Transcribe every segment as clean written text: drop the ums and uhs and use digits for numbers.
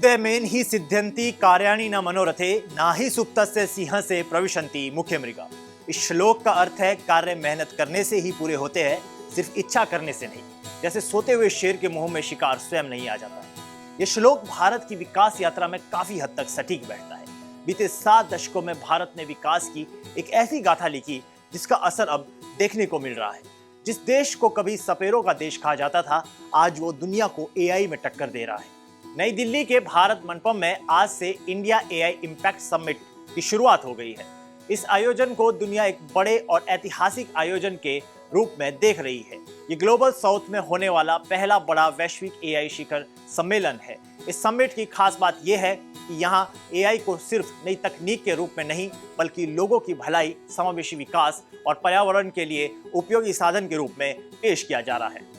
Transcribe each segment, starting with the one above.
दिव्यमेन हि सिद्ध्यन्ति कार्याणि न मनोरथे ना ही सुप्तस्य सिंहस्य प्रविशन्ति मुख्य मृगा। इस श्लोक का अर्थ है कार्य मेहनत करने से ही पूरे होते हैं, सिर्फ इच्छा करने से नहीं। जैसे सोते हुए शेर के मुंह में शिकार स्वयं नहीं आ जाता है। यह श्लोक भारत की विकास यात्रा में काफी हद तक सटीक बैठता है। बीते 7 दशकों में भारत ने विकास की एक ऐसी गाथा लिखी जिसका असर अब देखने को मिल रहा है। जिस देश को कभी सपेरों का देश कहा जाता था, आज वो दुनिया को एआई में टक्कर दे रहा है। नई दिल्ली के भारत मंडपम में आज से इंडिया एआई इम्पैक्ट समिट की शुरुआत हो गई है। इस आयोजन को दुनिया एक बड़े और ऐतिहासिक आयोजन के रूप में देख रही है। ये ग्लोबल साउथ में होने वाला पहला बड़ा वैश्विक एआई शिखर सम्मेलन है। इस समिट की खास बात यह है कि यहाँ एआई को सिर्फ नई तकनीक के रूप में नहीं, बल्कि लोगों की भलाई, समावेशी विकास और पर्यावरण के लिए उपयोगी साधन के रूप में पेश किया जा रहा है।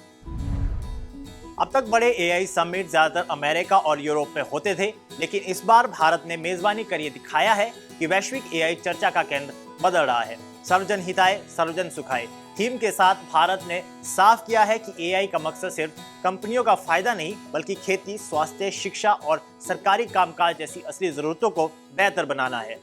अब तक बड़े एआई समिट ज्यादातर अमेरिका और यूरोप में होते थे, लेकिन इस बार भारत ने मेजबानी कर ये दिखाया है कि वैश्विक एआई चर्चा का केंद्र बदल रहा है। सर्वजन हिताय सर्वजन सुखाय थीम के साथ भारत ने साफ किया है कि एआई का मकसद सिर्फ कंपनियों का फायदा नहीं, बल्कि खेती, स्वास्थ्य, शिक्षा और सरकारी कामकाज जैसी असली जरूरतों को बेहतर बनाना है।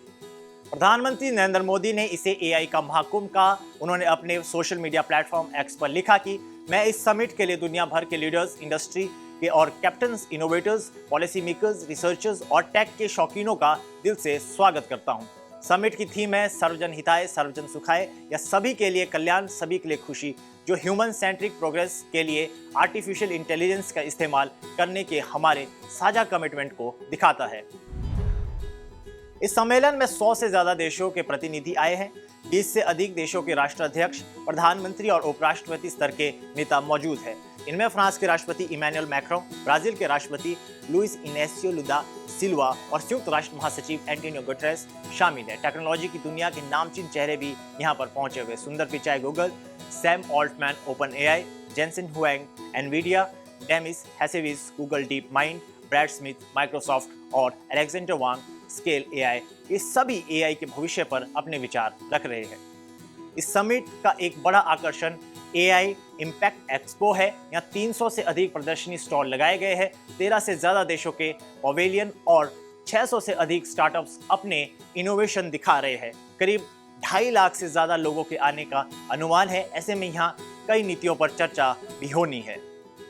प्रधानमंत्री नरेंद्र मोदी ने इसे एआई का महाकुंभ कहा। उन्होंने अपने सोशल मीडिया प्लेटफॉर्म एक्स पर लिखा कि मैं इस समिट के लिए दुनिया भर के लीडर्स, इंडस्ट्री के और captains, innovators, policy makers, researchers और टेक के शौकीनों का दिल से स्वागत करता हूं। समिट की थीम है सर्वजन हिताय सर्वजन सुखाय, या सभी के लिए कल्याण, सभी के लिए खुशी, जो ह्यूमन सेंट्रिक प्रोग्रेस के लिए आर्टिफिशियल इंटेलिजेंस का इस्तेमाल करने के हमारे साझा कमिटमेंट को दिखाता है। इस सम्मेलन में 100 से ज्यादा देशों के प्रतिनिधि आए हैं। 20 से अधिक देशों के राष्ट्राध्यक्ष, प्रधानमंत्री और उपराष्ट्रपति स्तर के नेता मौजूद हैं। इनमें फ्रांस के राष्ट्रपति इमैनुअल मैक्रों, ब्राजील के राष्ट्रपति लुइस इनेसियो लुदा सिल्वा और संयुक्त राष्ट्र महासचिव एंटोनियो गुटेरेस शामिल है। टेक्नोलॉजी की दुनिया के नामचीन चेहरे भी यहाँ पर पहुंचे हुए। Sundar Pichai Google, Sam Altman Open AI, Jensen Huang Nvidia, Demis हैसेविस Google DeepMind, Brad Smith Microsoft और अलेक्जेंडर वांग स्केल एआई, ये सभी एआई के भविष्य पर अपने विचार रख रहे हैं। इस समिट का एक बड़ा आकर्षण एआई इम्पैक्ट एक्सपो है। यहाँ 300 से अधिक प्रदर्शनी स्टॉल लगाए गए हैं। 13 से ज्यादा देशों के पवेलियन और 600 से अधिक स्टार्टअप्स अपने इनोवेशन दिखा रहे हैं। करीब 2.5 लाख से ज्यादा लोगों के आने का अनुमान है। ऐसे में यहाँ कई नीतियों पर चर्चा भी होनी है।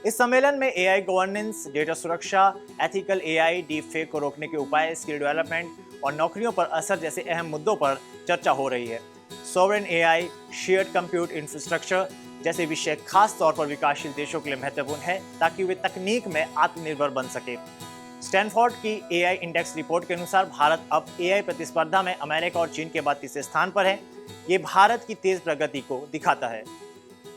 इस सम्मेलन में एआई गवर्नेंस, डेटा सुरक्षा, एथिकल एआई, डीप फेक को रोकने के उपाय, स्किल डेवलपमेंट और नौकरियों पर असर जैसे अहम मुद्दों पर चर्चा हो रही है। Sovereign AI, shared compute infrastructure जैसे विषय खास तौर पर विकासशील देशों के लिए महत्वपूर्ण है, ताकि वे तकनीक में आत्मनिर्भर बन सके। स्टैनफोर्ड की एआई इंडेक्स रिपोर्ट के अनुसार भारत अब एआई प्रतिस्पर्धा में अमेरिका और चीन के बाद तीसरे स्थान पर है। ये भारत की तेज प्रगति को दिखाता है।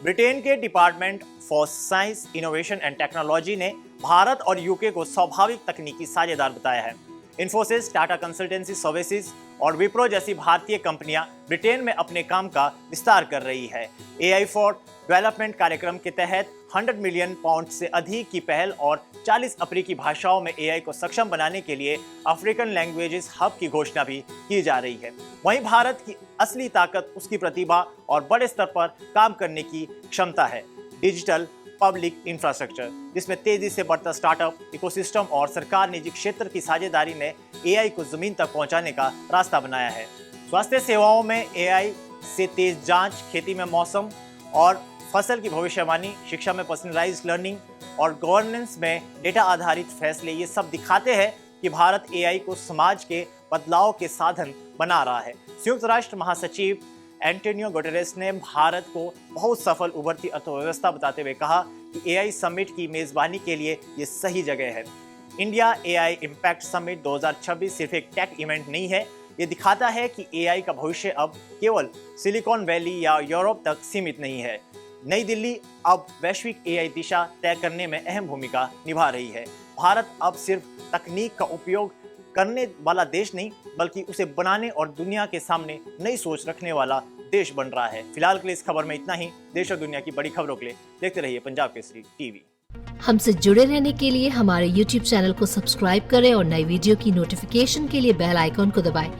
ब्रिटेन के department for science, innovation and technology ने भारत और यूके को स्वाभाविक तकनीकी साझेदार बताया है। इन्फोसिस, टाटा कंसल्टेंसी सर्विसेज और विप्रो जैसी भारतीय कंपनियां ब्रिटेन में अपने काम का विस्तार कर रही है। एआई फॉर डेवलपमेंट कार्यक्रम के तहत 100 मिलियन पाउंड से अधिक की पहल और 40 अफ्रीकी भाषाओं में एआई को सक्षम बनाने के लिए अफ्रीकन लैंग्वेजेस हब की घोषणा भी की जा रही है। वहीं भारत की असली ताकत उसकी प्रतिभा और बड़े स्तर पर काम करने की क्षमता है। डिजिटल पब्लिक इंफ्रास्ट्रक्चर, जिसमें तेजी से बढ़ता स्टार्टअप इकोसिस्टम और सरकार निजी क्षेत्र की साझेदारी ने एआई को जमीन तक पहुंचाने का रास्ता बनाया है। स्वास्थ्य सेवाओं में एआई से तेज जांच, खेती में मौसम और फसल की भविष्यवाणी, शिक्षा में पर्सनलाइज्ड लर्निंग और गवर्नेंस में डेटा आधारित फैसले, ये सब दिखाते हैं कि भारत एआई को समाज के बदलाव के साधन बना रहा है। संयुक्त राष्ट्र महासचिव एंटोनियो गुटेरेस ने भारत को बहुत सफल उभरती अर्थव्यवस्था बताते हुए कहा कि एआई समिट की मेजबानी के लिए ये सही जगह है। इंडिया एआई इम्पैक्ट समिट 2026 सिर्फ एक टेक इवेंट नहीं है, ये दिखाता है कि एआई का भविष्य अब केवल सिलिकॉन वैली या यूरोप तक सीमित नहीं है। नई दिल्ली अब वैश्विक एआई दिशा तय करने में अहम भूमिका निभा रही है। भारत अब सिर्फ तकनीक का उपयोग करने वाला देश नहीं, बल्कि उसे बनाने और दुनिया के सामने नई सोच रखने वाला देश बन रहा है। फिलहाल के लिए इस खबर में इतना ही। देश और दुनिया की बड़ी खबरों के लिए देखते रहिए पंजाब केसरी टीवी। हमसे जुड़े रहने के लिए हमारे YouTube चैनल को सब्सक्राइब करें और नई वीडियो की नोटिफिकेशन के लिए बेल आइकॉन को दबाएं।